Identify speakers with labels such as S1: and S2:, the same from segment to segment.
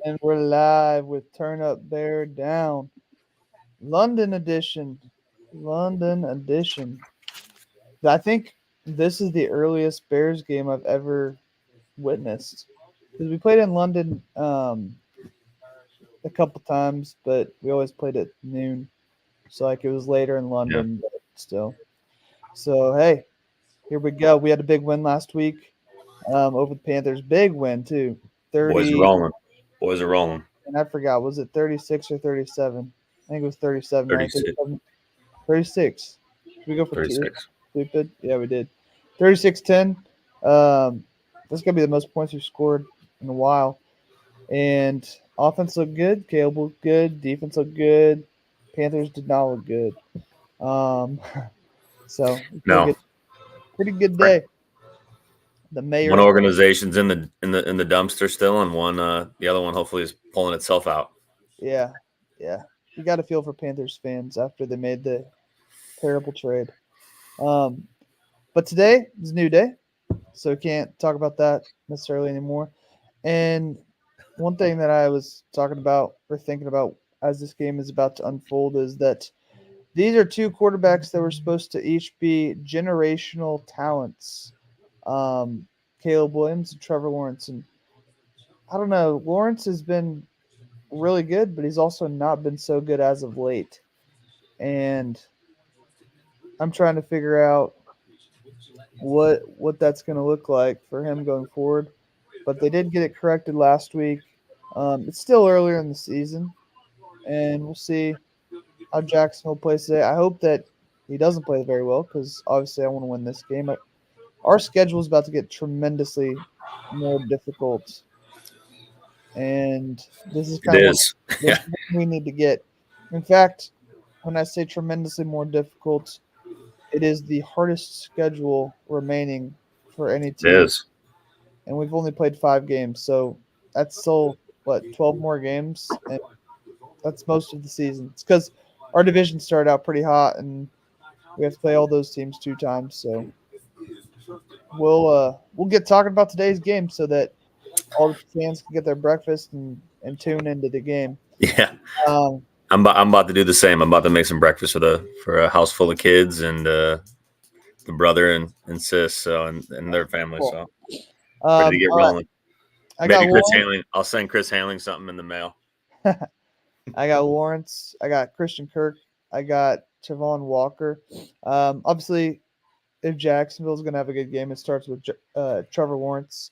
S1: And we're live with Turn Up Bear Down. London edition. London edition. I think this is the earliest Bears game I've ever witnessed. Because we played in London a couple times, but we always played at noon. So, like, it was later in
S2: Yeah.
S1: London, but still. So, hey, here we go. We had a big win last week over the Panthers. Big win, too.
S2: Boys are
S1: 30,
S2: rolling. Boys are rolling.
S1: and I forgot, was it 36 or 37? I think it was 37, right?
S2: 36.
S1: 36. Did we go for two?
S2: 36.
S1: Stupid. Yeah, we did. 36-10. That's going to be the most points we've scored in a while. And offense looked good. Caleb looked good. Defense looked good. Panthers did not look good. Um, so
S2: No.
S1: pretty good day. The
S2: One
S1: mayor.
S2: organization's in the dumpster still, and one the other one hopefully is pulling itself out.
S1: Yeah, yeah. You got to feel for Panthers fans after they made the terrible trade. Um, but today is a new day, so we can't talk about that necessarily anymore. And one thing that I was talking about or thinking about as this game is about to unfold is that these are two quarterbacks that were supposed to each be generational talents. Um, Caleb Williams and Trevor Lawrence. And I don't know, Lawrence has been really good, but he's also not been so good as of late. And I'm trying to figure out what that's going to look like for him going forward. But they did get it corrected last week. It's still earlier in the season, and we'll see how Jacksonville plays today. I hope that he doesn't play very well because obviously I want to win this game. Our schedule is about to get tremendously more difficult, and this is
S2: It
S1: kind of what
S2: is.
S1: this
S2: Yeah,
S1: is what we need to get. In fact, when I say tremendously more difficult, it is the hardest schedule remaining for any
S2: it
S1: team,
S2: is.
S1: and we've only played 5 games, so that's still what 12 more games, and that's most of the season. It's because our division started out pretty hot, and we have to play all those teams 2 times. So we'll get talking about today's game so that all the fans can get their breakfast and tune into the game.
S2: Yeah.
S1: Um,
S2: I'm about to do the same. I'm about to make some breakfast for a house full of kids and the brother and sis and their family.
S1: cool.
S2: So ready to get
S1: All right,
S2: rolling.
S1: I got
S2: Maybe Chris
S1: Lawrence.
S2: Handling. I'll send Chris Handling something in the mail.
S1: I got Lawrence. I got Christian Kirk. I got Travon Walker. Obviously, if Jacksonville's going to have a good game, it starts with Trevor Lawrence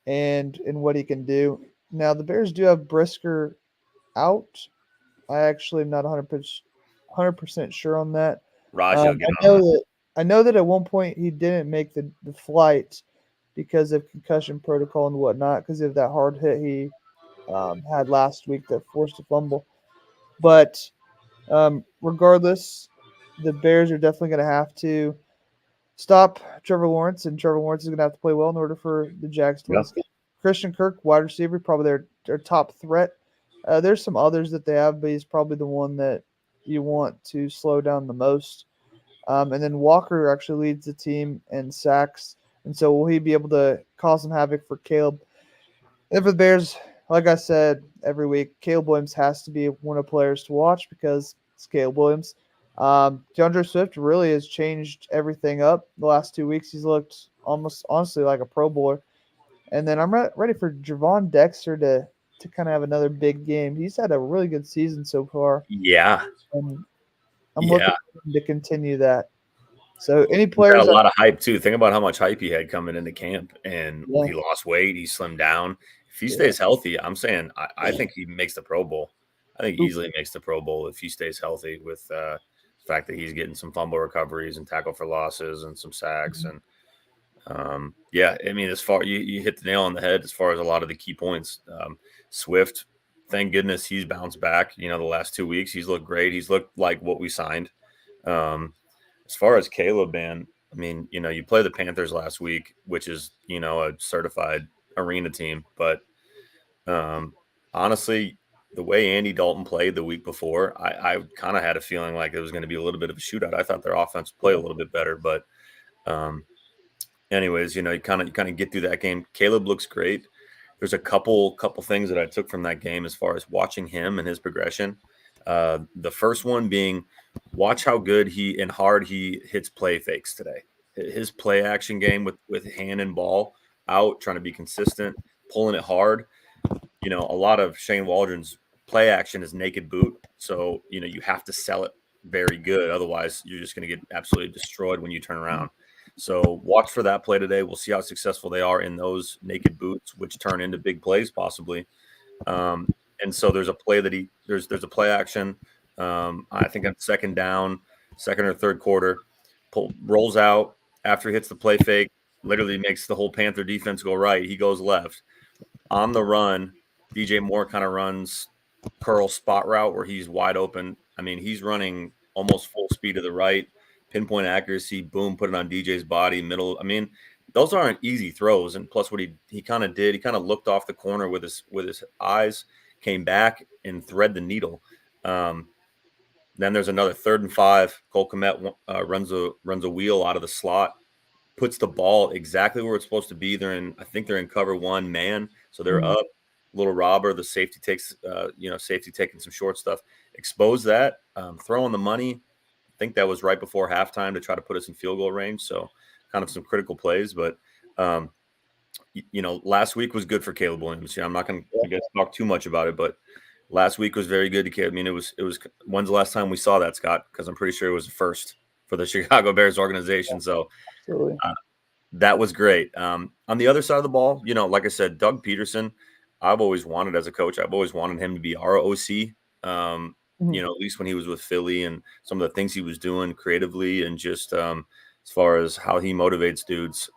S1: and what he can do. Now the Bears do have Brisker out. I actually am not 100% sure on that.
S2: Raji will get
S1: I
S2: on
S1: know
S2: that.
S1: that I know that at one point he didn't make the flight because of concussion protocol and whatnot because of that hard hit he had last week that forced a fumble. But regardless, the Bears are definitely going to have to stop Trevor Lawrence, and Trevor Lawrence is going to have to play well in order for the Jags to win
S2: Yeah.
S1: this game. Christian Kirk, wide receiver, probably their top threat. There's some others that they have, but he's probably the one that you want to slow down the most. And then Walker actually leads the team in sacks, and so will he be able to cause some havoc for Caleb? And for the Bears, like I said every week, Caleb Williams has to be one of the players to watch because it's Caleb Williams. DeAndre Swift really has changed everything up the last 2 weeks. He's looked almost honestly like a Pro Bowler. And then I'm ready for Javon Dexter to kind of have another big game. He's had a really good season so far,
S2: Yeah.
S1: and I'm looking
S2: Yeah.
S1: for him to continue that. So any
S2: He's got
S1: players
S2: a
S1: that
S2: lot of hype too. Think about how much hype he had coming into camp, and
S1: yeah,
S2: he lost weight. He slimmed down. If he
S1: yeah.
S2: stays healthy, I'm saying I think he makes the Pro Bowl. I think he
S1: Oof.
S2: easily makes the Pro Bowl if he stays healthy. With the fact that he's getting some fumble recoveries and tackle for losses and some sacks, and yeah, I mean, as far you hit the nail on the head as far as a lot of the key points. Swift, thank goodness he's bounced back. You know, the last 2 weeks he's looked great. He's looked like what we signed. Um, as far as Caleb, man, I mean, you know, you play the Panthers last week, which is, you know, a certified arena team. But um, honestly, the way Andy Dalton played the week before, I kind of had a feeling like it was going to be a little bit of a shootout. I thought their offense played a little bit better, but um, anyways, you know, you kind of get through that game. Caleb looks great. there's a couple things that I took from that game as far as watching him and his progression. The first one being watch how good and hard he hits play fakes today. His play action game with hand and ball out, trying to be consistent, pulling it hard. A lot of Shane Waldron's play action is naked boot. So, you have to sell it very good. Otherwise, you're just going to get absolutely destroyed when you turn around. So watch for that play today. We'll see how successful they are in those naked boots, which turn into big plays possibly. And so there's a play that there's a play action. I think on second down, second or third quarter, rolls out after he hits the play fake, literally makes the whole Panther defense go right. He goes left. On the run, DJ Moore kind of runs curl spot route where he's wide open. I mean, he's running almost full speed to the right, pinpoint accuracy, boom, put it on DJ's body, middle. I mean, those aren't easy throws. And plus what he kind of did, he kind of looked off the corner with his eyes, came back and thread the needle. Then there's another 3rd and 5. Cole Kmet runs a wheel out of the slot, puts the ball exactly where it's supposed to be. I think they're in cover 1 man, so they're up. Little robber, the safety takes, safety taking some short stuff. Expose that, throwing the money. I think that was right before halftime to try to put us in field goal range. So kind of some critical plays, but last week was good for Caleb Williams. I'm not going to talk too much about it, but last week was very good to Caleb. I mean, it was. When's the last time we saw that, Scott? Because I'm pretty sure it was the first for the Chicago Bears organization. So that was great. On the other side of the ball, like I said, Doug Peterson, I've always wanted as a coach. I've always wanted him to be our OC. At least when he was with Philly and some of the things he was doing creatively and just as far as how he motivates dudes.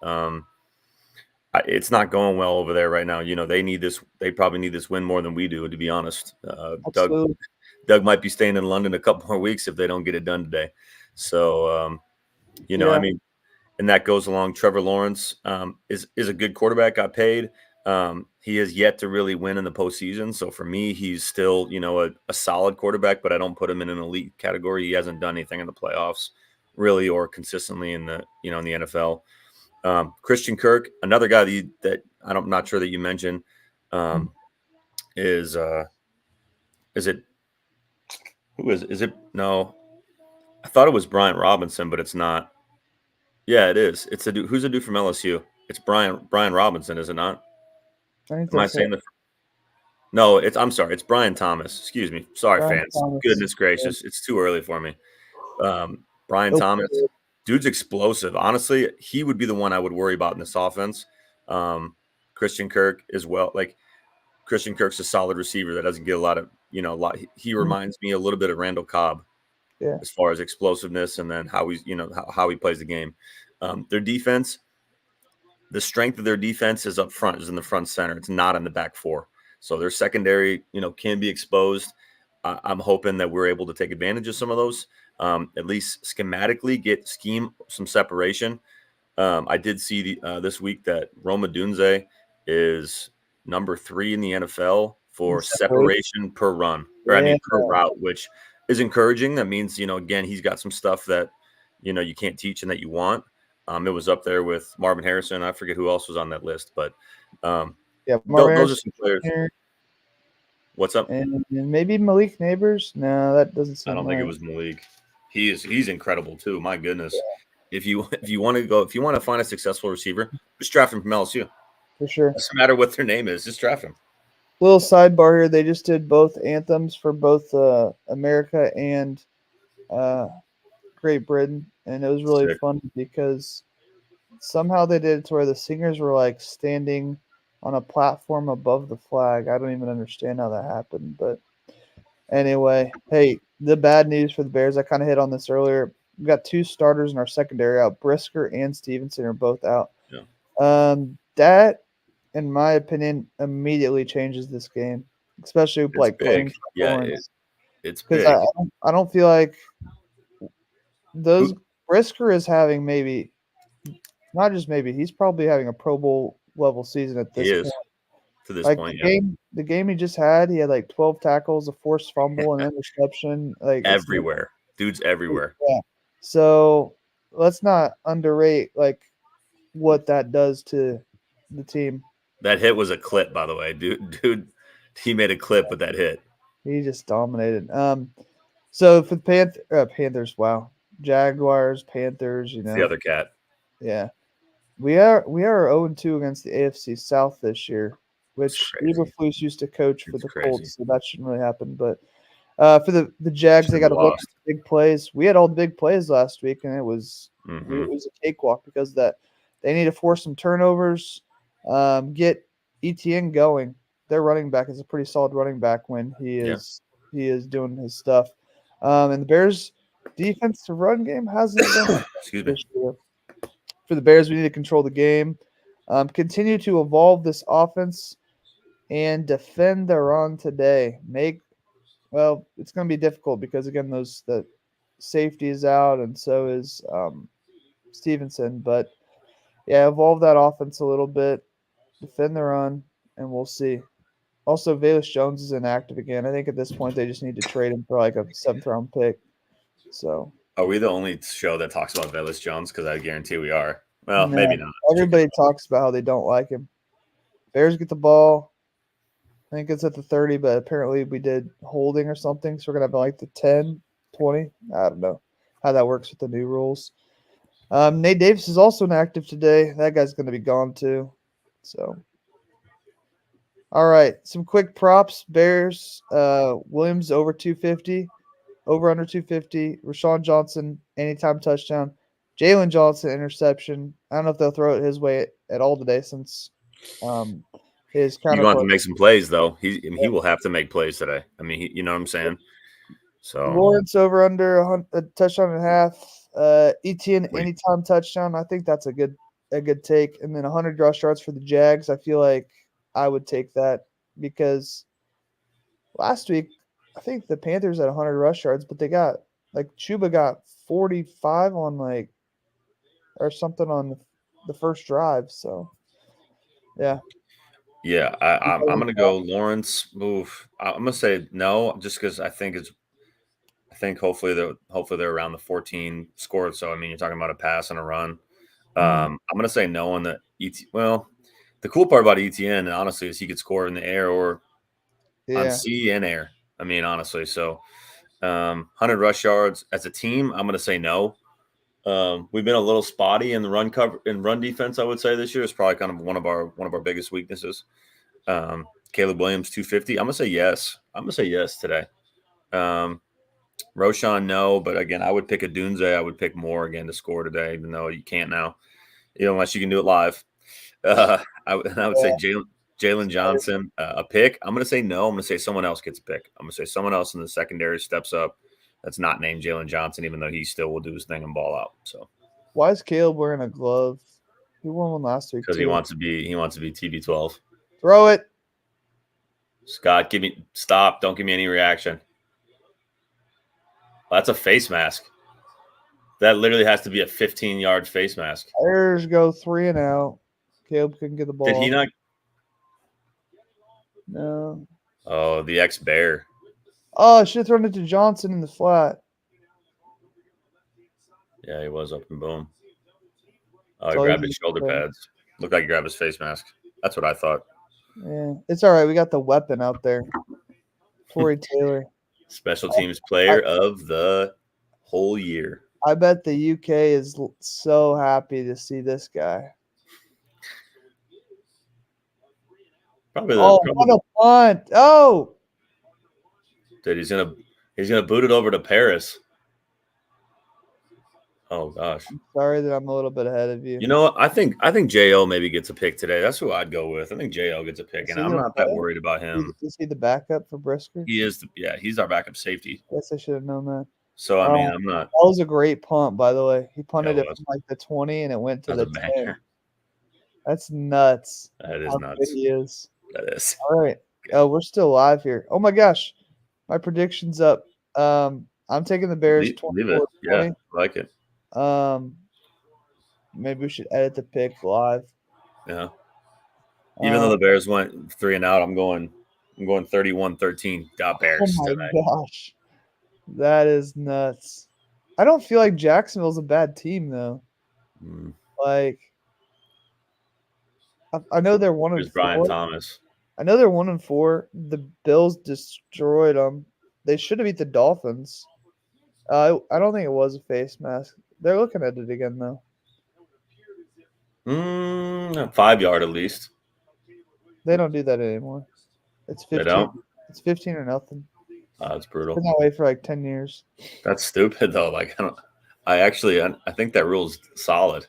S2: It's not going well over there right now. They need this. They probably need this win more than we do, to be honest. Doug might be staying in London a couple more weeks if they don't get it done today. So, I mean, and that goes along. Trevor Lawrence is a good quarterback. Got paid. He has yet to really win in the postseason. So for me, he's still, a solid quarterback, but I don't put him in an elite category. He hasn't done anything in the playoffs really, or consistently in the NFL. Christian Kirk, another guy that I'm not sure that you mentioned, is it? Who is it? No, I thought it was Brian Robinson, but it's not. Yeah, it is. It's a dude. Who's a dude from LSU? It's Brian Robinson, is it not? Am I saying that? No, I'm sorry. It's Brian Thomas. Excuse me. Sorry, Brian fans. Thomas. Goodness gracious. Yeah. It's too early for me. Brian Thomas, dude's explosive. Honestly, he would be the one I would worry about in this offense. Christian Kirk as well. Like Christian Kirk's a solid receiver that doesn't get a lot of, he reminds me a little bit of Randall Cobb. Yeah. As far as explosiveness and then how he's, how he plays the game. Their defense, the strength of their defense is up front, is in the front center. It's not in the back four. So their secondary, can be exposed. I'm hoping that we're able to take advantage of some of those, at least schematically some separation. I did see this week that Roma Dunze is number 3 in the NFL for separation per run, or per route, which is encouraging. That means, again, he's got some stuff that, you can't teach and that you want. It was up there with Marvin Harrison. I forget who else was on that list, but those are some players. What's up?
S1: And maybe Malik Neighbors. No, that doesn't seem.
S2: I don't think it was Malik. He's incredible too. My goodness. Yeah. If you want to find a successful receiver, just draft him from LSU.
S1: For sure.
S2: It doesn't matter what their name is, just draft him.
S1: Little sidebar here: they just did both anthems for both America and Great Britain, and it was really fun because somehow they did it to where the singers were like standing on a platform above the flag. I don't even understand how that happened, but anyway, hey, the bad news for the Bears, I kind of hit on this earlier. We got 2 starters in our secondary out. Brisker and Stevenson are both out. Yeah. That, in my opinion, immediately changes this game, especially like playing.
S2: Yeah, it's big.
S1: I don't feel like Brisker is having not just maybe, he's probably having a Pro Bowl level season at this point.
S2: To this point,
S1: the game he just had, he had like 12 tackles, a forced fumble, an interception. Like
S2: everywhere. Dude's everywhere.
S1: Yeah. So let's not underrate like what that does to the team.
S2: That hit was a clip, by the way, dude. He made a clip with that hit.
S1: He just dominated. So for the Panthers, wow, Jaguars, Panthers,
S2: It's the other cat.
S1: yeah, we are 0-2 against the AFC South this year,
S2: It's
S1: which
S2: crazy.
S1: Eberflus used to coach for
S2: It's
S1: the
S2: crazy.
S1: Colts, so that shouldn't really happen. But for the Jags,
S2: Should
S1: they
S2: have
S1: got a bunch of
S2: lost.
S1: big plays. We had all the big plays last week, and
S2: Mm-hmm.
S1: it was a cakewalk because of that they need to force some turnovers, get ETN going. Their running back is a pretty solid running back when
S2: Yeah.
S1: he is doing his stuff. And the Bears' defensive run game hasn't been
S2: Excuse me.
S1: this year. For the Bears, we need to control the game, continue to evolve this offense, and defend the run today. It's going to be difficult because again, the safety is out, and so is Stevenson. But yeah, evolve that offense a little bit, defend the run, and we'll see. Also, Velus Jones is inactive again. I think at this point they just need to trade him for like a seventh round pick. So
S2: Are we the only show that talks about Velus Jones? Because I guarantee we are. Well, maybe
S1: no,
S2: not.
S1: everybody talks about how they don't like him. Bears get the ball. I think it's at the 30, but apparently we did holding or something. So we're going to have like the 10, 20. I don't know how that works with the new rules. Nate Davis is also inactive today. That guy's going to be gone too. So, all right. Some quick props. Bears, Williams over 250, over under 250. Rashawn Johnson, anytime touchdown. Jalen Johnson, interception. I don't know if they'll throw it his way at all today since his
S2: He's going to have
S1: counterpart.
S2: to make some plays, though. He will have to make plays today. I mean, you know what I'm saying? So,
S1: Lawrence over under a touchdown and a half. Etienne
S2: wait.
S1: anytime touchdown. I think that's a good take. And then 100 rush yards for the Jags. I feel like I would take that because last week I think the Panthers had 100 rush yards, but they got like Chuba got 45 on like or something on the first drive. So yeah,
S2: Yeah, I'm going to go Lawrence. Move. I'm going to say no, just because I think hopefully they're around the 14 score. So I mean, you're talking about a pass and a run.
S1: Mhm.
S2: I'm going to say no on the Well, the cool part about ETN, honestly, is he could score in the air or on
S1: Yeah,
S2: sea and air. I mean, honestly, so 100 rush yards as a team, I'm going to say no. We've been a little spotty in the run cover in run defense. I would say this year is probably kind of one of our biggest weaknesses. Caleb Williams 250. I'm gonna say yes. I'm gonna say yes today. Um, Roshan no, but again, I would pick a Dunze. I would pick Moore again to score today, even though you can't now, unless you can do it live. I would say
S1: yeah.
S2: Jalen Johnson a pick. I'm gonna say no. I'm gonna say someone else gets a pick. I'm gonna say someone else in the secondary steps up. That's not named Jalen Johnson, even though he still will do his thing and ball out. So
S1: Why is Caleb wearing a glove? He won one last week
S2: because he
S1: too.
S2: wants to be TB12.
S1: Throw it.
S2: Scott, stop. Don't give me any reaction. That's a face mask. That literally has to be a 15-yard face mask.
S1: Bears go 3 and out. Caleb couldn't get the
S2: Did he
S1: ball.
S2: not?
S1: No.
S2: Oh, the ex-Bear.
S1: Oh, I should have thrown it to Johnson in the flat.
S2: Yeah, he was up and boom. Oh, he
S1: So
S2: grabbed his shoulder pads. Looked like he grabbed his face mask. That's what I thought.
S1: yeah, it's all right. We got the weapon out there, Torrey Taylor.
S2: Special teams player
S1: I,
S2: of the whole year.
S1: I bet the UK is so happy to see this guy.
S2: Probably
S1: Oh, what a punt! Oh,
S2: dude, he's gonna boot it over to Paris. Oh gosh.
S1: sorry that I'm a little bit ahead of you.
S2: You know what? I think Jo maybe gets a pick today. That's who I'd go with. I think Jo gets a pick,
S1: Is
S2: and
S1: he
S2: I'm
S1: gonna
S2: not that
S1: play?
S2: worried about him.
S1: Is he the backup for Brisker?
S2: He's our backup safety.
S1: Guess I should have known that.
S2: So I mean, I'm not.
S1: That was a great punt, by the way. He
S2: Yeah,
S1: punted
S2: it
S1: it
S2: was.
S1: from like the 20 and it went to
S2: That
S1: the
S2: was a
S1: 10.
S2: banger.
S1: That's nuts.
S2: That is
S1: How good
S2: nuts.
S1: he is.
S2: That is.
S1: All right. Oh, we're still live here. Oh my gosh. My prediction's up. I'm taking the Bears
S2: Leave it. Yeah,
S1: 24-20.
S2: I like it.
S1: Maybe we should edit the pick live.
S2: Yeah. Even though the Bears went 3 and out, I'm going 31-13. Got
S1: Oh
S2: Bears
S1: my
S2: tonight.
S1: gosh. That is nuts. I don't feel like Jacksonville's a bad team though.
S2: Mm.
S1: Like I know they're one
S2: There's
S1: and
S2: Brian
S1: 4.
S2: Thomas.
S1: I know they're 1-4. The Bills destroyed them. They should have beat the Dolphins. I don't think it was a face mask. They're looking at it again though.
S2: 5 yard at least.
S1: They don't do that anymore. It's
S2: They
S1: 15.
S2: don't.
S1: It's 15 or nothing.
S2: That's
S1: It's
S2: brutal.
S1: been that way for like 10 years.
S2: That's stupid though. Like I think that rule's solid.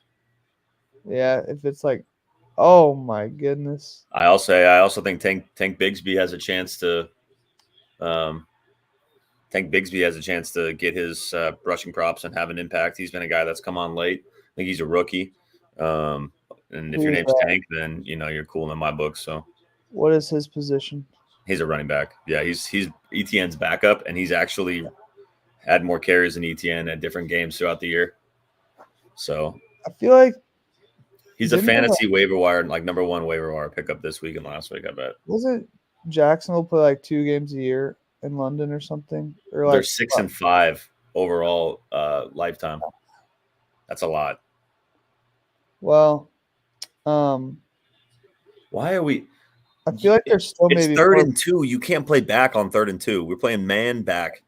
S1: Yeah, if it's like, oh my goodness.
S2: I also think Tank Bigsby has a chance to Tank Bigsby has a chance to get his rushing props and have an impact. He's been a guy that's come on late. I think he's a rookie. And if your
S1: Who's
S2: name's
S1: that?
S2: Tank, then you're cool in my book. So
S1: What is his position?
S2: he's a running back. Yeah, he's ETN's backup, and he's actually had more carries than ETN at different games throughout the year. So
S1: I feel like
S2: he's a
S1: didn't they,
S2: fantasy waiver wire, like number one waiver wire pickup this week and last week, I bet.
S1: wasn't Jacksonville play like 2 games a year in London or something? Or
S2: They're
S1: like
S2: 6-5 overall lifetime. That's a lot.
S1: well,
S2: Why are we?
S1: I feel like there's still
S2: It's
S1: maybe
S2: 3rd
S1: more,
S2: and 2. You can't play back on 3rd and 2. We're playing man back.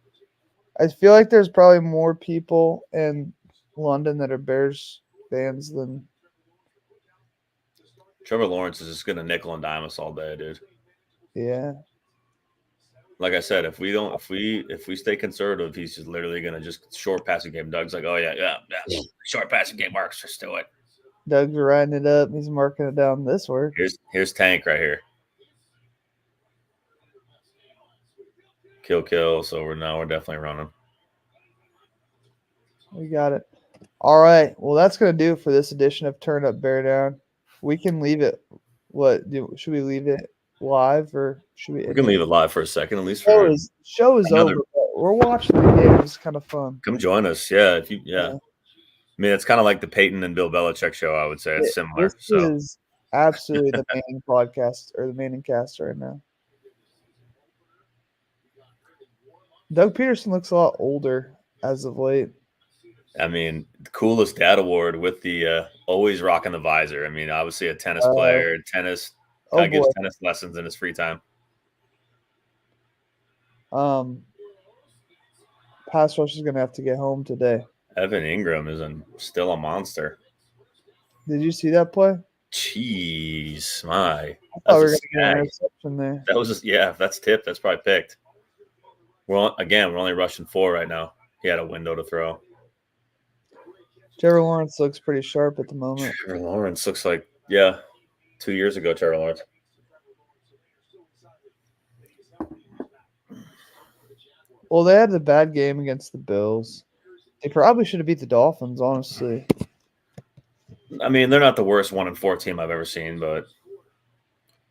S1: I feel like there's probably more people in London that are Bears fans than
S2: Trevor Lawrence is just gonna nickel and dime us all day, dude.
S1: yeah.
S2: Like I said, if we stay conservative, he's just literally gonna just short passing game. Doug's like, oh yeah, short passing game works. Just do it.
S1: Doug's riding it up. He's marking it down. This work.
S2: Here's Tank right here. Kill. So we're definitely running.
S1: We got it. All right. Well, that's gonna do it for this edition of Turn Up Bear Down. We can leave it. Should we leave it live or should we?
S2: We can leave it live for a second, at least
S1: Show
S2: for
S1: is
S2: another-
S1: over. But we're watching the game. It's kind of fun.
S2: come join us. Yeah,
S1: Yeah.
S2: I mean, it's kind of like the Peyton and Bill Belichick show. I would say it's similar.
S1: This
S2: So
S1: is absolutely the Manning podcast or the Manning cast right now. Doug Peterson looks a lot older as of late.
S2: I mean, the coolest dad award with the always rocking the visor. I mean, obviously a tennis player, gives tennis lessons in his free time.
S1: Pass rush is gonna have to get home today.
S2: Evan Ingram is still a monster.
S1: Did you see that play?
S2: Jeez,
S1: I thought we were gonna get an interception there.
S2: That was if that's tipped, that's probably picked. We're only rushing 4 right now. He had a window to throw.
S1: Trevor Lawrence looks pretty sharp at the moment.
S2: Trevor Lawrence looks like 2 years ago. Trevor Lawrence.
S1: Well, they had the bad game against the Bills. They probably should have beat the Dolphins, honestly.
S2: I mean, they're not the worst 1-4 team I've ever seen, but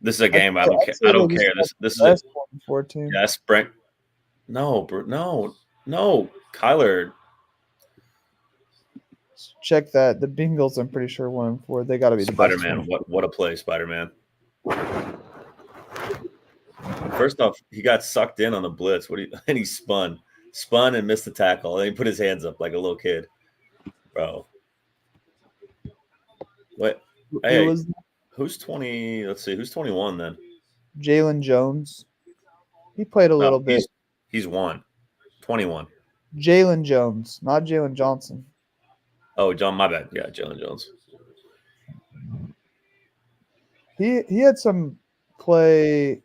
S2: this is a game I don't care. I don't care. This is
S1: a 1-4 team.
S2: Yeah, Sprint. No, Kyler.
S1: Check that. The Bengals, I'm pretty sure 1-4. They got to be the
S2: Spider-Man. What a play, Spider-Man. First off, he got sucked in on the blitz. And he spun and missed the tackle. And he put his hands up like a little kid, bro. What? Hey, who's 20? Let's see. Who's 21 then?
S1: Jalen Jones. He played a little bit.
S2: He's 21.
S1: Jalen Jones, not Jalen Johnson.
S2: Oh, John, my bad. Yeah, Jalen Jones.
S1: He had some play.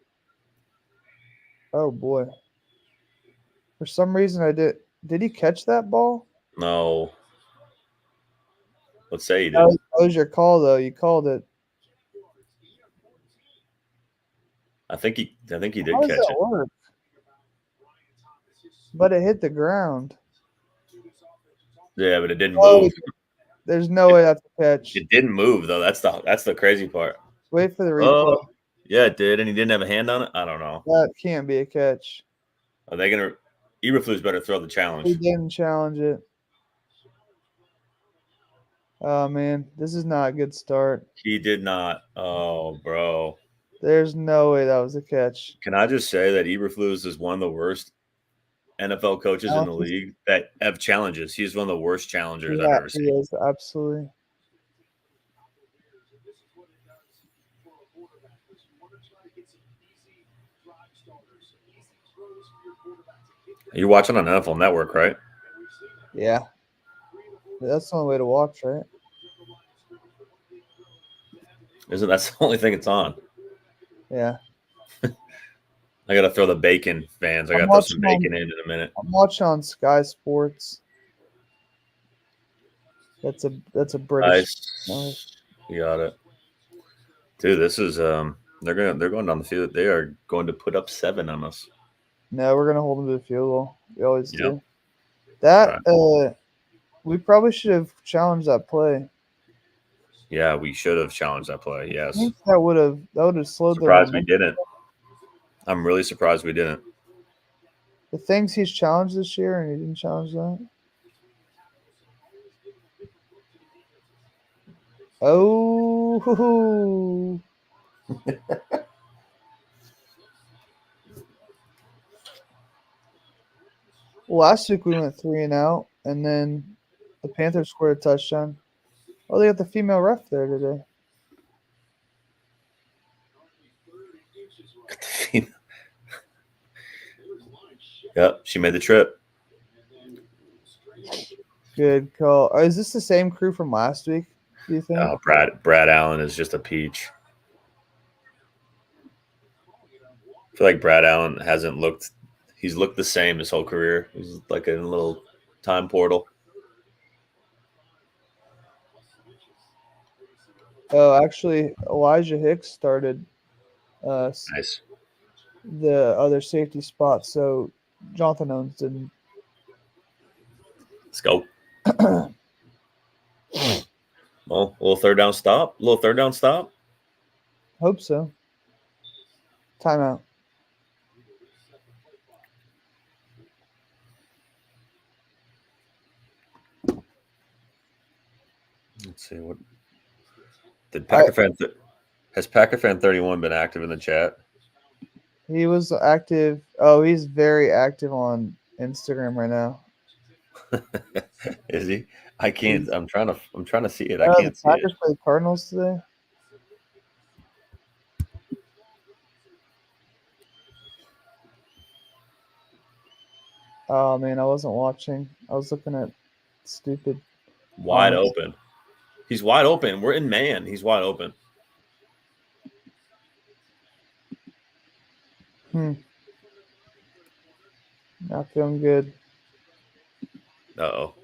S1: Oh boy. For some reason did he catch that ball?
S2: No. Let's say he did.
S1: That was your call though. You called it.
S2: I think he did catch
S1: it. Work? But it hit the ground.
S2: Yeah, but it didn't move.
S1: There's no way that's a catch.
S2: It didn't move though. That's the crazy part.
S1: Wait for the replay.
S2: Yeah, it did, and he didn't have a hand on it. I don't know.
S1: That can't be a catch.
S2: Are they gonna? Eberflus better throw the challenge.
S1: He didn't challenge it. Oh man, this is not a good start.
S2: He did not. Oh, bro.
S1: There's no way that was a catch.
S2: Can I just say that Eberflus is one of the worst NFL coaches in the league that have challenges? He's one of the worst challengers I've ever seen.
S1: He is, absolutely.
S2: You're watching on NFL Network, right?
S1: Yeah. That's the only way to watch, right?
S2: Isn't that's the only thing it's on?
S1: Yeah.
S2: I gotta throw the bacon fans. I
S1: I'm
S2: gotta throw some
S1: watching on
S2: bacon in a minute.
S1: I'm watching on Sky Sports. That's a British. No,
S2: Nice. You got it. Dude, this is they're going down the field. They are going to put up 7 on us.
S1: we're gonna hold them to the field goal. We always
S2: Yep.
S1: do. That
S2: Right.
S1: we probably should have challenged that play.
S2: Yeah, we should have challenged that play.
S1: I
S2: Yes.
S1: think that would have slowed their
S2: Surprised we
S1: momentum.
S2: didn't. I'm really surprised we didn't.
S1: The things he's challenged this year, and he didn't challenge that. Oh, last week we went 3-and-out, and then the Panthers scored a touchdown. Oh, they got the female ref there today.
S2: Yep, she made the trip.
S1: Good call. Is this the same crew from last week? Do you think?
S2: Oh, Brad Allen is just a peach. I feel like Brad Allen hasn't looked. He's looked the same his whole career. He's like in a little time portal.
S1: Oh, actually, Elijah Hicks started
S2: Nice.
S1: the other safety spot, so Jonathan Owens didn't.
S2: Let's go. Well, a little third down stop.
S1: Hope so. Timeout.
S2: Let's see what did Packer fan. Has Packer fan 31 been active in the chat?
S1: He was active. Oh, he's very active on Instagram right now.
S2: Is he? I can't. I'm trying to see it. I
S1: The
S2: can't see it.
S1: Packers play the Cardinals today. Oh man, I wasn't watching. I was looking at stupid.
S2: Wide open. He's wide open. We're in man. He's wide open.
S1: Not feeling good.
S2: Uh-oh.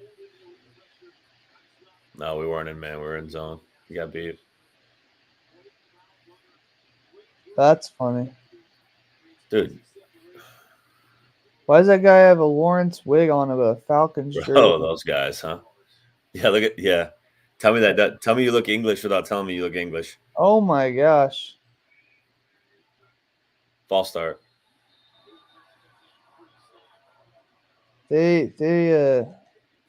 S2: No, we weren't in man. We were in zone. You got beat.
S1: That's funny.
S2: Dude.
S1: Why does that guy have a Lawrence wig on of a Falcons jersey?
S2: Oh, those guys, huh? Yeah. Tell me that. Tell me you look English without telling me you look English.
S1: Oh my gosh.
S2: False start.
S1: They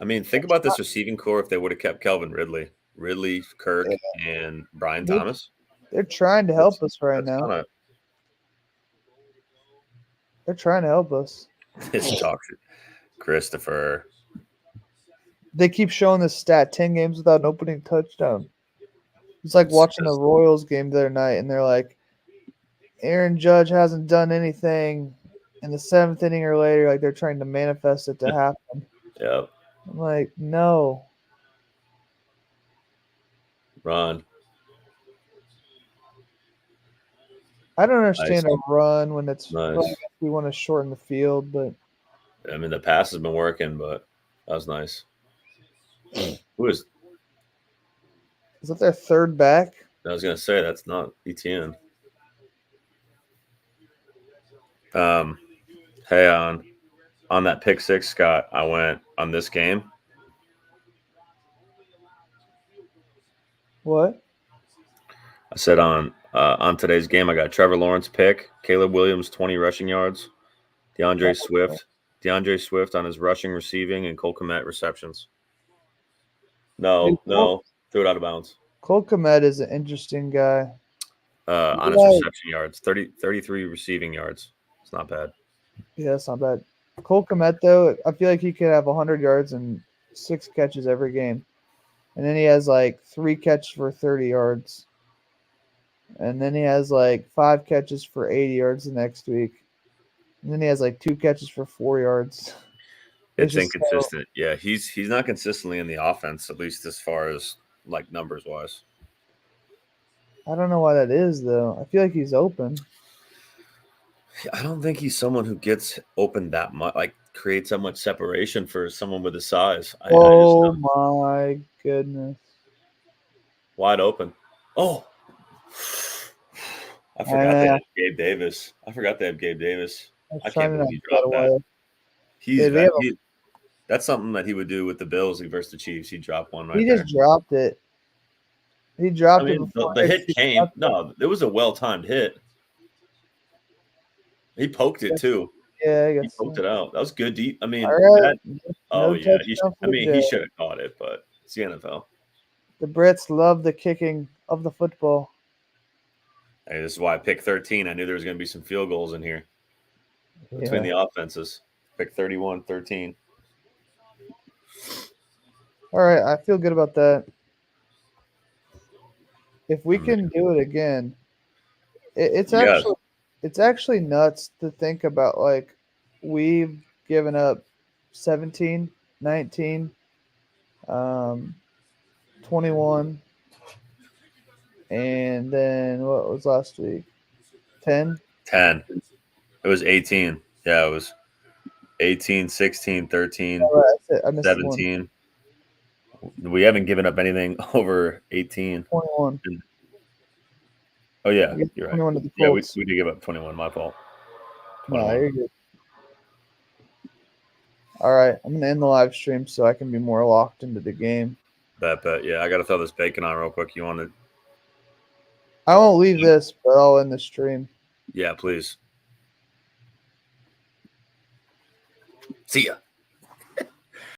S2: I mean, think about this receiving core if they would have kept Kelvin Ridley, Kirk, and Brian Thomas.
S1: They're trying to help us right now. They're trying to help us.
S2: This toxic Christopher.
S1: They keep showing this stat: 10 games without an opening touchdown. It's like watching the Royals game the other night, and they're like, Aaron Judge hasn't done anything in the 7th inning or later. Like they're trying to manifest it to happen.
S2: Yep.
S1: I'm like, no.
S2: Run.
S1: I don't understand a run when it's
S2: nice.
S1: We want to shorten the field, but
S2: I mean the pass has been working, but that was nice. Who is
S1: that their third back?
S2: I was gonna say that's not ETN. Hey, on that pick six, Scott, I went on this game.
S1: What?
S2: I said on today's game, I got Trevor Lawrence pick, Caleb Williams 20 rushing yards, DeAndre Swift on his rushing, receiving, and Cole Kmet receptions. No, threw it out of bounds.
S1: Cole Kmet is an interesting guy.
S2: On his reception yards, 33 receiving yards. It's not bad.
S1: Yeah, it's not bad. Cole Kmet, though, I feel like he could have 100 yards and 6 catches every game. And then he has like 3 catches for 30 yards. And then he has like 5 catches for 80 yards the next week. And then he has like 2 catches for 4 yards.
S2: It's
S1: just
S2: inconsistent. Yeah, he's not consistently in the offense, at least as far as like numbers wise.
S1: I don't know why that is though. I feel like he's open.
S2: I don't think he's someone who gets open that much, like creates that much separation for someone with his size. I just
S1: Oh my goodness.
S2: wide open. Oh, I
S1: I
S2: forgot they
S1: know.
S2: had Gabe Davis. I forgot they had Gabe Davis.
S1: I was
S2: I
S1: trying
S2: can't
S1: to not
S2: believe he
S1: give that
S2: dropped that.
S1: away.
S2: He's
S1: Dude, we have
S2: that's something that he would do with the Bills versus the Chiefs. He dropped one
S1: he
S2: right
S1: just
S2: there.
S1: dropped it. He
S2: I
S1: dropped it
S2: mean,
S1: before
S2: the
S1: it
S2: hit
S1: could
S2: came.
S1: touch it.
S2: No, it was a well timed hit. He poked it too.
S1: Yeah, I
S2: He
S1: guess
S2: poked
S1: so.
S2: it out. That was good. Deep. I
S1: All
S2: mean,
S1: right.
S2: that. Oh
S1: No
S2: yeah.
S1: touchdown
S2: I
S1: for the
S2: mean, he
S1: Jags.
S2: should have caught it, but it's the NFL.
S1: The Brits love the kicking of the football.
S2: Hey, this is why I picked 13. I knew there was going to be some field goals in here between
S1: Yeah.
S2: the offenses. Pick 31, 13.
S1: All right. I feel good about that. If we
S2: I mean,
S1: can do it again, it's
S2: yes,
S1: actually nuts to think about. Like we've given up 17, 19, um, 21, and then what was last week? 10.
S2: 10. It was 18. Yeah, it was 18, 16, 13,
S1: All right, that's it. I missed one.
S2: 17. We haven't given up anything over 18.
S1: 21.
S2: Oh, yeah,
S1: I guess
S2: you're right.
S1: 21 to the
S2: Yeah, we
S1: Colts.
S2: did give up 21. My fault.
S1: No,
S2: 21.
S1: you're good. All right, I'm gonna end the live stream so I can be more locked into the game.
S2: Bet. Yeah, I got to throw this bacon on real quick. You want to?
S1: I won't leave this, but I'll end the stream.
S2: Yeah, please. See ya.